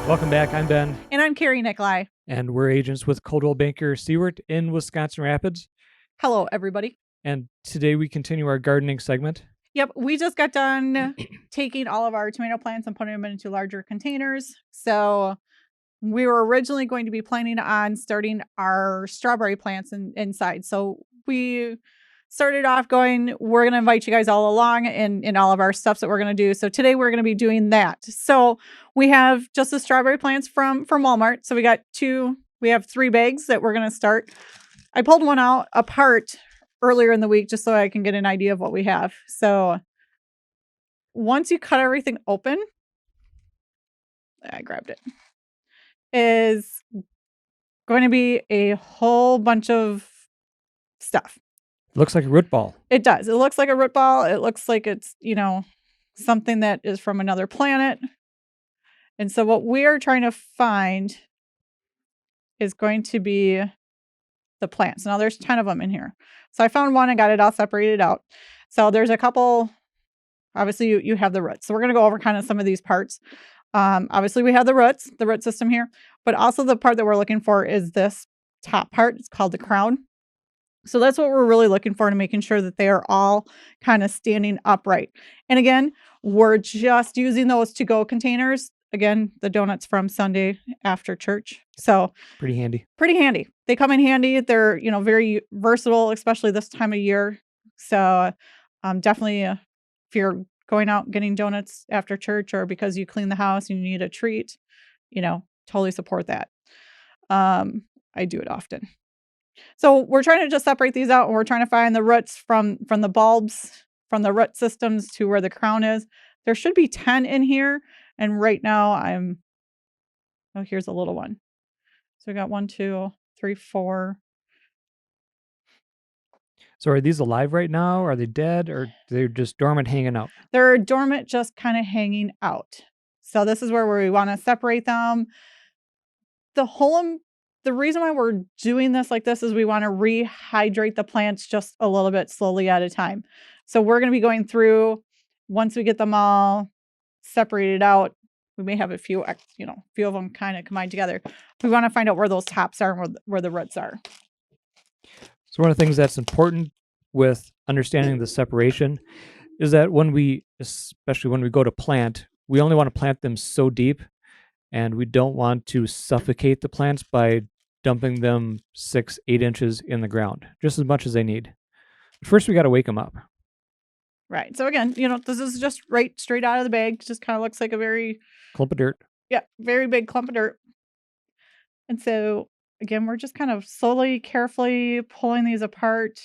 Welcome back. I'm Ben. And I'm Carrie Nikolai. And we're agents with Coldwell banker Siewert in Wisconsin Rapids. Hello, everybody. And today we continue our gardening segment. Yep, we just got done taking all of our tomato plants and putting them into larger containers. So we were originally going to be planning on starting our strawberry plants inside. So we started off going, we're going to invite you guys all along in all of our stuff that we're going to do. So today we're going to be doing that. So we have just the strawberry plants from Walmart. So we have 3 bags that we're going to start. I pulled one out apart earlier in the week just so I can get an idea of what we have. So once you cut everything open, I grabbed it, is going to be a whole bunch of stuff. Looks like a root ball. It does. It looks like a root ball. It looks like it's, something that is from another planet. And so what we are trying to find is going to be the plants. Now there's 10 of them in here. So I found one and got it all separated out. So there's a couple, obviously you have the roots. So we're going to go over kind of some of these parts. Obviously we have the root system here, but also the part that we're looking for is this top part. It's called the crown. So that's what we're really looking for, to making sure that they are all kind of standing upright. And again, we're just using those to-go containers. Again, the donuts from Sunday after church. So pretty handy. They come in handy. They're, very versatile, especially this time of year. So definitely if you're going out getting donuts after church, or because you clean the house and you need a treat, totally support that. I do it often. So we're trying to just separate these out, and we're trying to find the roots from the bulbs, from the root systems to where the crown is. There should be 10 in here. And right now here's a little one. So we got 1, 2, 3, 4. So are these alive right now? Are they dead, or they're just dormant hanging out? They're dormant, just kind of hanging out. So this is where we want to separate them. The reason why we're doing this like this is we want to rehydrate the plants just a little bit slowly at a time. So we're going to be going through, once we get them all separated out, we may have a few of them kind of combined together. We want to find out where those tops are and where the roots are. So one of the things that's important with understanding the separation is that especially when we go to plant, we only want to plant them so deep, and we don't want to suffocate the plants by dumping them 6-8 inches in the ground, just as much as they need. First, we got to wake them up. Right. So again, this is just straight out of the bag. Just kind of looks like a very clump of dirt. Yeah, very big clump of dirt. And so again, we're just kind of slowly, carefully pulling these apart.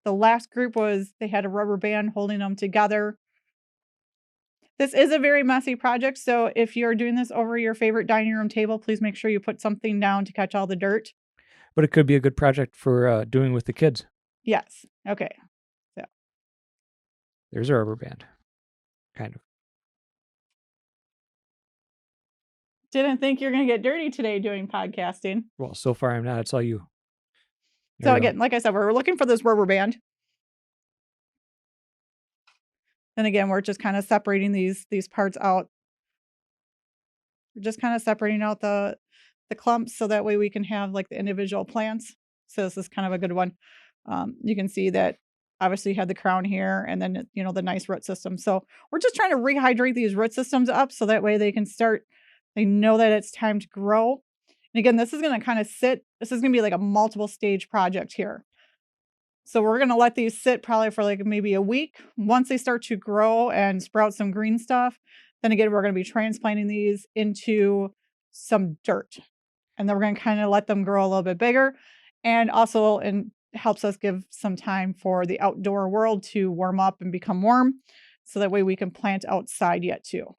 The last group they had a rubber band holding them together. This is a very messy project, so if you're doing this over your favorite dining room table, please make sure you put something down to catch all the dirt. But it could be a good project for doing with the kids. Yes. Okay. So there's a rubber band. Kind of. Didn't think you're going to get dirty today doing podcasting. Well, so far I'm not. It's all you. So again, like I said, we're looking for this rubber band. And again, we're just kind of separating these parts out. We're just kind of separating out the clumps so that way we can have like the individual plants. So this is kind of a good one. You can see that obviously you had the crown here, and then, the nice root system. So we're just trying to rehydrate these root systems up so that way they know that it's time to grow. And again, this is going to kind of this is going to be like a multiple stage project here. So we're going to let these sit probably for like maybe a week. Once they start to grow and sprout some green stuff, then again, we're going to be transplanting these into some dirt. And then we're going to kind of let them grow a little bit bigger. And also, it helps us give some time for the outdoor world to warm up and become warm. So that way we can plant outside yet too.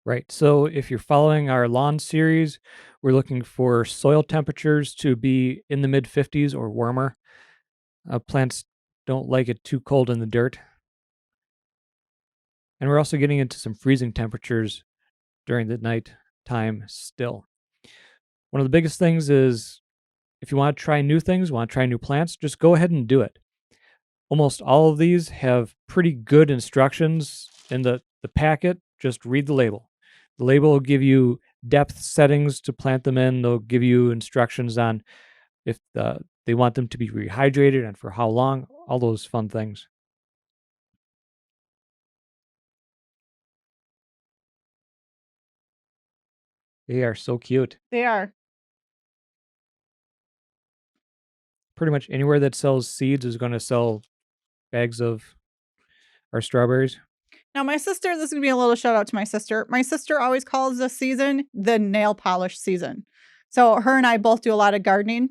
Right. So if you're following our lawn series, we're looking for soil temperatures to be in the mid-50s or warmer. Plants don't like it too cold in the dirt. And we're also getting into some freezing temperatures during the night time still. One of the biggest things is, if you want to try new things, want to try new plants, just go ahead and do it. Almost all of these have pretty good instructions in the packet. Just read the label. The label will give you depth settings to plant them in. They'll give you instructions on if they want them to be rehydrated and for how long, all those fun things. They are so cute. They are. Pretty much anywhere that sells seeds is going to sell bags of our strawberries. Now, my sister, this is going to be a little shout out to my sister. My sister always calls this season the nail polish season. So, her and I both do a lot of gardening.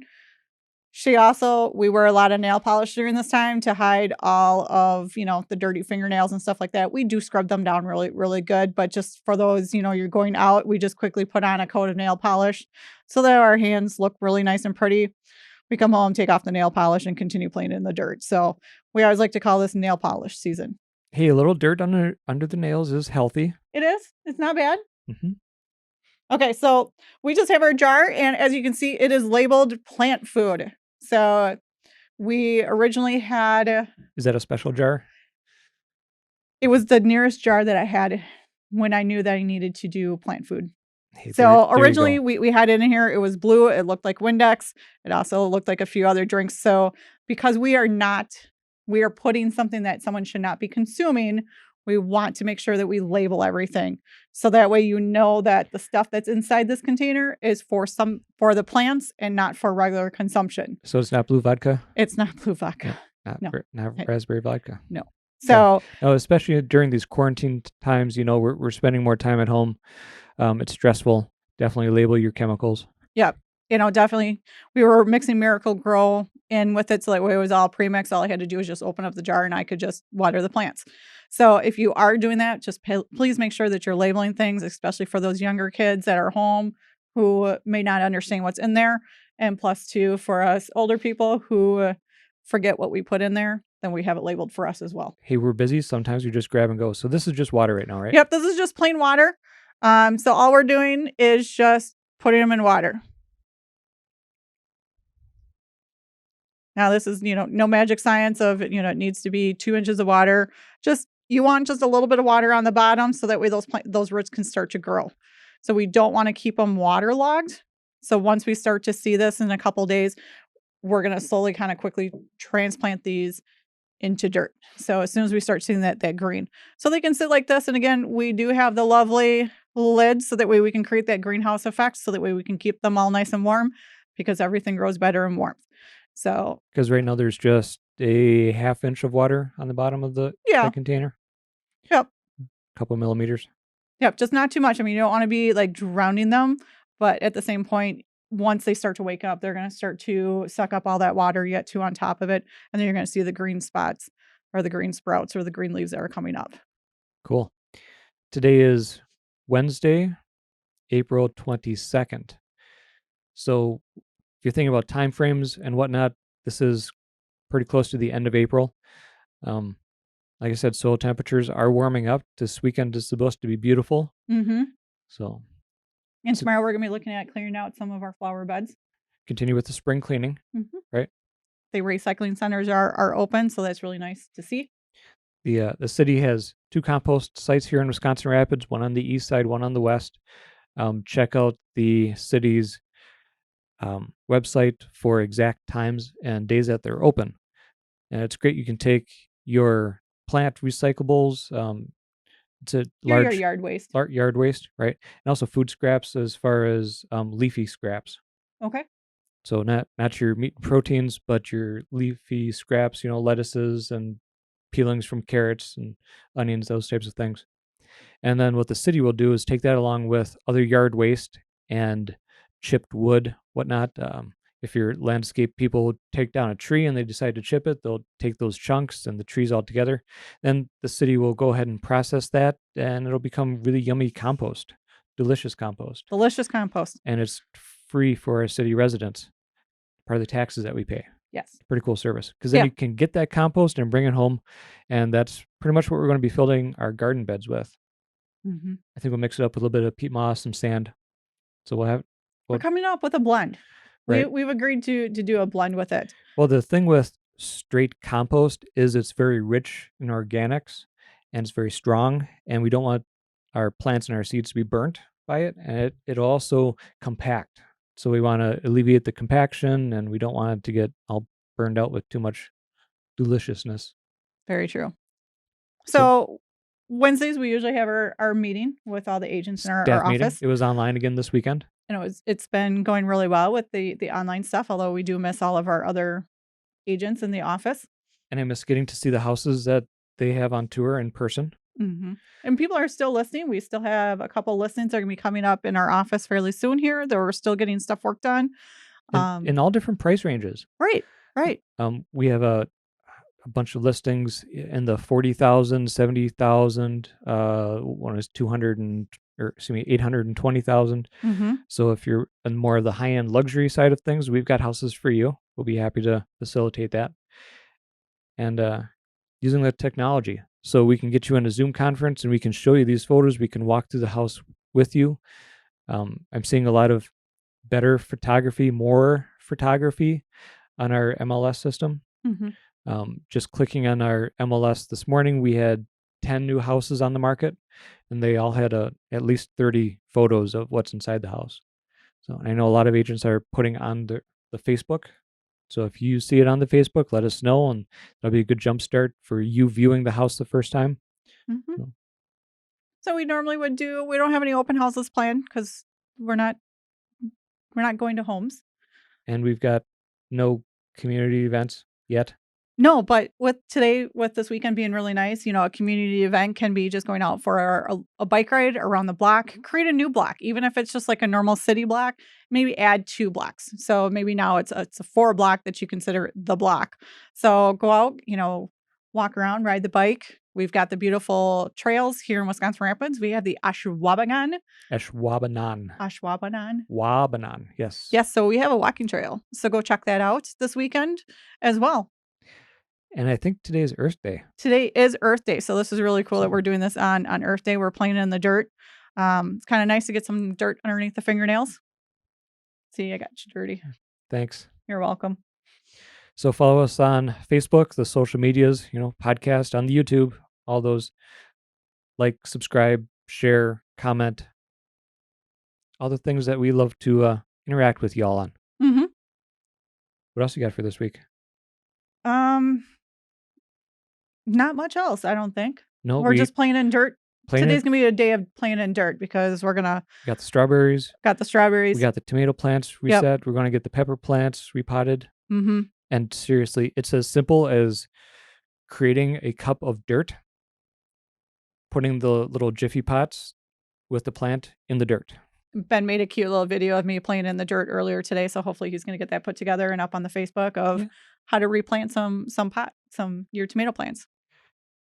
We wear a lot of nail polish during this time to hide all of, the dirty fingernails and stuff like that. We do scrub them down really, really good. But just for those, you're going out, we just quickly put on a coat of nail polish so that our hands look really nice and pretty. We come home, take off the nail polish, and continue playing in the dirt. So we always like to call this nail polish season. Hey, a little dirt under the nails is healthy. It is. It's not bad. Mm-hmm. Okay, so we just have our jar, and as you can see, it is labeled plant food. So we originally had... Is that a special jar? It was the nearest jar that I had when I knew that I needed to do plant food. Hey, So originally we had it in here. It was blue. It looked like Windex. It also looked like a few other drinks. So because we are putting something that someone should not be consuming, we want to make sure that we label everything. So that way you know that the stuff that's inside this container is for the plants and not for regular consumption. So it's not blue vodka? It's not blue vodka. Not raspberry vodka. No. So especially during these quarantine times, we're spending more time at home. It's stressful. Definitely label your chemicals. Yep. Definitely. We were mixing Miracle Grow in with it. So that way it was all pre-mixed. All I had to do was just open up the jar and I could just water the plants. So if you are doing that, just please make sure that you're labeling things, especially for those younger kids that are home who may not understand what's in there. And plus two, for us older people who forget what we put in there, then we have it labeled for us as well. Hey, we're busy. Sometimes we just grab and go. So this is just water right now, right? Yep. This is just plain water. So all we're doing is just putting them in water. Now this is, no magic science of, it needs to be 2 inches of water. You want just a little bit of water on the bottom so that way those roots can start to grow. So we don't want to keep them waterlogged. So once we start to see this in a couple days, we're going to slowly kind of quickly transplant these into dirt. So as soon as we start seeing that green, so they can sit like this. And again, we do have the lovely lid so that way we can create that greenhouse effect. So that way we can keep them all nice and warm because everything grows better in warmth. So because right now there's just a 1/2 inch of water on the bottom of the container. Yep. A couple millimeters. Yep. Just not too much. I mean, you don't want to be like drowning them, but at the same point, once they start to wake up, they're going to start to suck up all that water yet too on top of it. And then you're going to see the green spots or the green sprouts or the green leaves that are coming up. Cool. Today is Wednesday, April 22nd. So if you're thinking about time frames and whatnot, this is pretty close to the end of April. Like I said, soil temperatures are warming up. This weekend is supposed to be beautiful. Mm-hmm. So... And tomorrow we're going to be looking at clearing out some of our flower beds. Continue with the spring cleaning, right? The recycling centers are open, so that's really nice to see. The city has 2 compost sites here in Wisconsin Rapids, one on the east side, one on the west. Check out the city's website for exact times and days that they're open. And it's great. You can take your plant recyclables, it's a large yard waste. Yard waste, right? And also food scraps as far as leafy scraps. Okay. So not your meat and proteins, but your leafy scraps, lettuces and peelings from carrots and onions, those types of things. And then what the city will do is take that along with other yard waste and chipped wood, whatnot. If your landscape people take down a tree and they decide to chip it, they'll take those chunks and the trees all together. Then the city will go ahead and process that, and it'll become really yummy compost, delicious compost. Delicious compost. And it's free for our city residents, part of the taxes that we pay. Yes. Pretty cool service. Because then you can get that compost and bring it home, and that's pretty much what we're going to be filling our garden beds with. Mm-hmm. I think we'll mix it up with a little bit of peat moss, some sand. So we're coming up with a blend. Right. We've agreed to do a blend with it. Well, the thing with straight compost is it's very rich in organics and it's very strong, and we don't want our plants and our seeds to be burnt by it, and it'll also compact. So we want to alleviate the compaction, and we don't want it to get all burned out with too much deliciousness. Very true. So So Wednesdays, we usually have our meeting with all the agents in our staff meeting. office. It was online again this weekend, And it's been going really well with the online stuff, although we do miss all of our other agents in the office. and I miss getting to see the houses that they have on tour in person, Mhm. And people are still listening. We still have a couple listings that are gonna be coming up in our office fairly soon here, that we're still getting stuff worked on. and in all different price ranges. Right, right. We have a bunch of listings in the 40,000, 70,000. One is 200 and or excuse me 820,000. Mhm. So if you're on more of the high end luxury side of things, we've got houses for you. We'll be happy to facilitate that. And using the technology, so we can get you in a Zoom conference and we can show you these photos. We can walk through the house with you. I'm seeing a lot of better photography, more photography on our MLS system. Mhm. Just clicking on our MLS this morning, we had 10 new houses on the market, and they all had at least 30 photos of what's inside the house. So I know a lot of agents are putting on the Facebook. So if you see it on the Facebook, let us know, and that'll be a good jump start for you viewing the house the first time. Mhm. So- So we normally would do we don't have any open houses planned because we're not we're not going to homes. And we've got no community events yet. No, but with this weekend being really nice, a community event can be just going out for a bike ride around the block, create a new block, even if it's just like a normal city block, maybe add 2 blocks. So maybe now it's a 4 block that you consider the block. So go out, walk around, ride the bike. We've got the beautiful trails here in Wisconsin Rapids. We have the Ashwaubenon. Ashwaubenon. Ashwaubenon. Wabanon, yes. Yes, so we have a walking trail. So go check that out this weekend as well. And I think today is Earth Day. Today is Earth Day, so this is really cool that So- we're doing this on Earth Day. We're playing in the dirt. It's kinda nice to get some dirt underneath the fingernails. See, I got you dirty. Thanks. You're welcome. So follow us on Facebook, the social medias, podcast, on the YouTube, all those. Like, subscribe, share, comment, all the things that we love to interact with y'all on. Mhm. What else you got for this week? Um, Not much else, I don't think. No, We're just playing in dirt. playing Today's it. gonna be a day of playing in dirt because we're gonna We got the strawberries. got the strawberries. We got the tomato plants Yep. reset. We're going to get the pepper plants repotted. Mhm. And seriously, it's as simple as creating a cup of dirt, putting the little jiffy pots with the plant in the dirt. Ben made a cute little video of me playing in the dirt earlier today, so hopefully he's gonna get that put together and up on the Facebook of Yeah. how to replant some your tomato plants.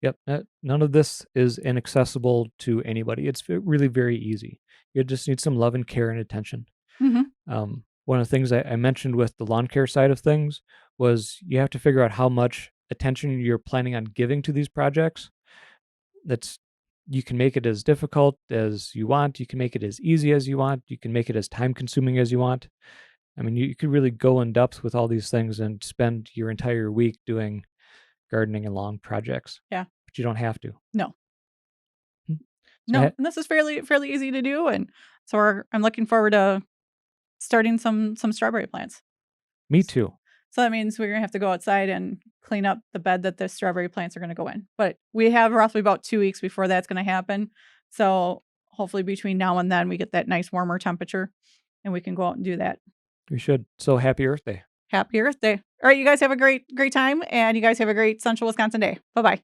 Yep. None of this is inaccessible to anybody. It's really very easy. You just need some love and care and attention. Mhm. One of the things I mentioned with the lawn care side of things was you have to figure out how much attention you're planning on giving to these projects. You can make it as difficult as you want. You can make it as easy as you want. You can make it as time consuming as you want. I mean, you could really go in depth with all these things and spend your entire week doing gardening and lawn projects. Yeah. But you don't have to. No. So No, and this is fairly easy to do, and so I'm looking forward to starting some strawberry plants. Me too. So that means we're gonna have to go outside and clean up the bed that the strawberry plants are gonna go in. But we have roughly about 2 weeks before that's gonna happen. So hopefully between now and then we get that nice warmer temperature and we can go out and do that. We should. So happy Earth Day. Happy Earth Day. All right, you guys have a great time and you guys have a great Central Wisconsin day. Bye-bye.